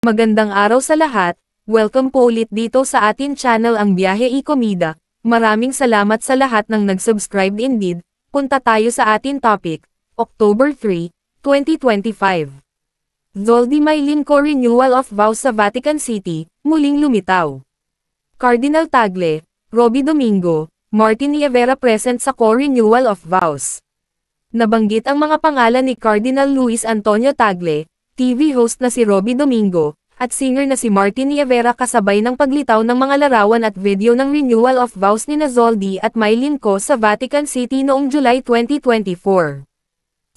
Magandang araw sa lahat, welcome po ulit dito sa atin channel ang Biyahe y Komida. Maraming salamat sa lahat ng nag-subscribe indeed. Punta tayo sa atin topic, October 3, 2025. Zoldy Maylin Co-Renewal of Vows sa Vatican City, muling lumitaw. Cardinal Tagle, Robby Domingo, Martin Nievera present sa Co-Renewal of Vows. Nabanggit ang mga pangalan ni Cardinal Luis Antonio Tagle, TV host na si Robby Domingo, at singer na si Martin Nievera kasabay ng paglitaw ng mga larawan at video ng renewal of vows ni Zoldy at Maylin Co sa Vatican City noong July 2024.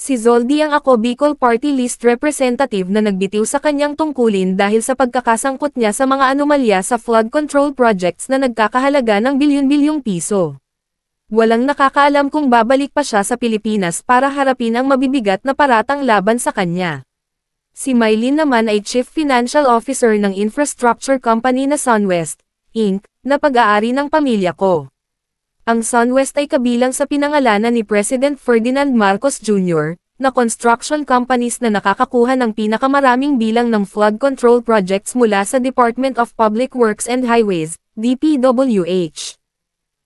Si Zoldy ang Ako Bicol Party List representative na nagbitiw sa kanyang tungkulin dahil sa pagkakasangkot niya sa mga anomalya sa flood control projects na nagkakahalaga ng bilyon-bilyong piso. Walang nakakaalam kung babalik pa siya sa Pilipinas para harapin ang mabibigat na paratang laban sa kanya. Si Maylin naman ay Chief Financial Officer ng infrastructure company na SunWest, Inc., na pag-aari ng pamilya ko. Ang SunWest ay kabilang sa pinangalanan ni President Ferdinand Marcos Jr., na construction companies na nakakakuha ng pinakamaraming bilang ng flood control projects mula sa Department of Public Works and Highways, DPWH.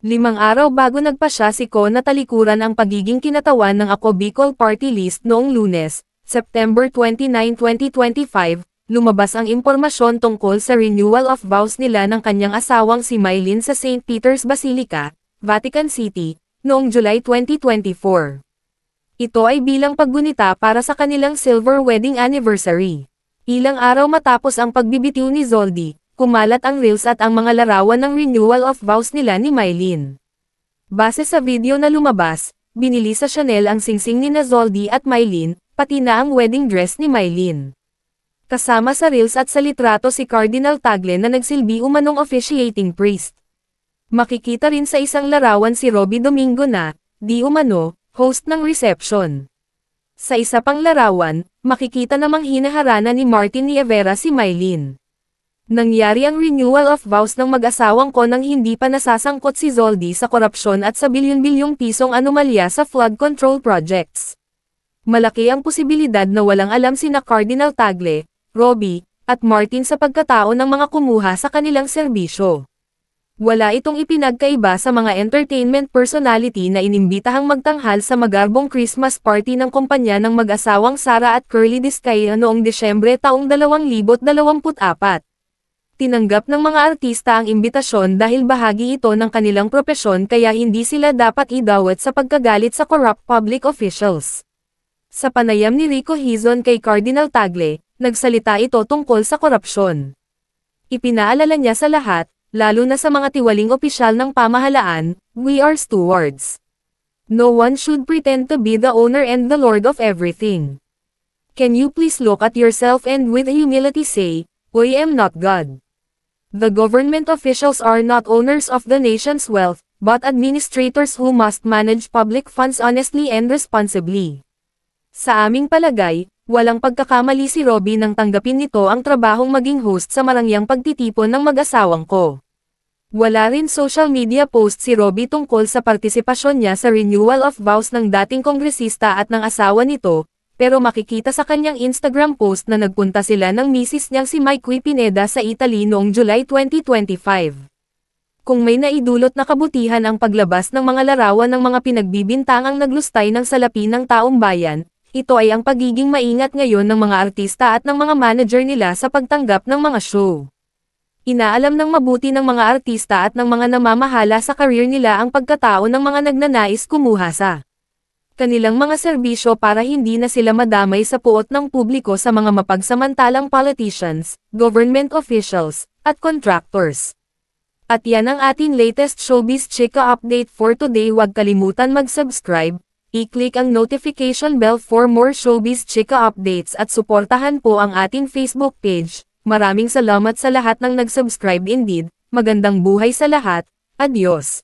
5 araw bago nagpasya si Co na talikuran ang pagiging kinatawan ng Ako Bicol Party List noong Lunes, September 29, 2025, lumabas ang impormasyon tungkol sa renewal of vows nila ng kanyang asawang si Maylin sa St. Peter's Basilica, Vatican City, noong July 2024. Ito ay bilang paggunita para sa kanilang silver wedding anniversary. Ilang araw matapos ang pagbibitiw ni Zoldy, kumalat ang reels at ang mga larawan ng renewal of vows nila ni Maylin. Base sa video na lumabas, binili sa Chanel ang singsing ni Zoldy at Maylin, pati na ang wedding dress ni Maylin. Kasama sa reels at sa litrato si Cardinal Tagle na nagsilbi umanong officiating priest. Makikita rin sa isang larawan si Robby Domingo na, di umano, host ng reception. Sa isa pang larawan, makikita namang hinaharana ni Martin Nievera si Maylin. Nangyari ang renewal of vows ng mag-asawang ko nang hindi pa nasasangkot si Zoldy sa korupsyon at sa bilyon-bilyong pisong anomalya sa flood control projects. Malaki ang posibilidad na walang alam sina Cardinal Tagle, Robby, at Martin sa pagkatao ng mga kumuha sa kanilang serbisyo. Wala itong ipinagkaiba sa mga entertainment personality na inimbitahang magtanghal sa magarbong Christmas party ng kumpanya ng mag-asawang Sara at Curly Discaya noong Desyembre taong 2024. Tinanggap ng mga artista ang imbitasyon dahil bahagi ito ng kanilang propesyon kaya hindi sila dapat idawat sa pagkagalit sa corrupt public officials. Sa panayam ni Rico Hizon kay Cardinal Tagle, nagsalita ito tungkol sa korupsyon. Ipinaalala niya sa lahat, lalo na sa mga tiwaling opisyal ng pamahalaan, we are stewards. No one should pretend to be the owner and the lord of everything. Can you please look at yourself and with humility say, I am not God. The government officials are not owners of the nation's wealth, but administrators who must manage public funds honestly and responsibly. Sa aming palagay, walang pagkakamali si Robby nang tanggapin nito ang trabahong maging host sa marangyang pagtitipon ng mag-asawang ko. Wala rin social media post si Robby tungkol sa partisipasyon niya sa renewal of vows ng dating kongresista at ng asawa nito, pero makikita sa kanyang Instagram post na nagpunta sila ng misis niyang si Mike Pineda sa Italy noong July 2025. Kung may naidulot na kabutihan ang paglabas ng mga larawan ng mga pinagbibintangang naglustay ng salapi ng taong bayan, ito ay ang pagiging maingat ngayon ng mga artista at ng mga manager nila sa pagtanggap ng mga show. Inaalam ng mabuti ng mga artista at ng mga namamahala sa career nila ang pagkatao ng mga nagnanais kumuha sa kanilang mga serbisyo para hindi na sila madamay sa puot ng publiko sa mga mapagsamantalang politicians, government officials, at contractors. At yan ang ating latest Showbiz Chika update for today. Huwag kalimutan mag-subscribe, i-click ang notification bell for more Showbiz Chika updates at suportahan po ang ating Facebook page. Maraming salamat sa lahat ng nag-subscribe indeed. Magandang buhay sa lahat. Adios.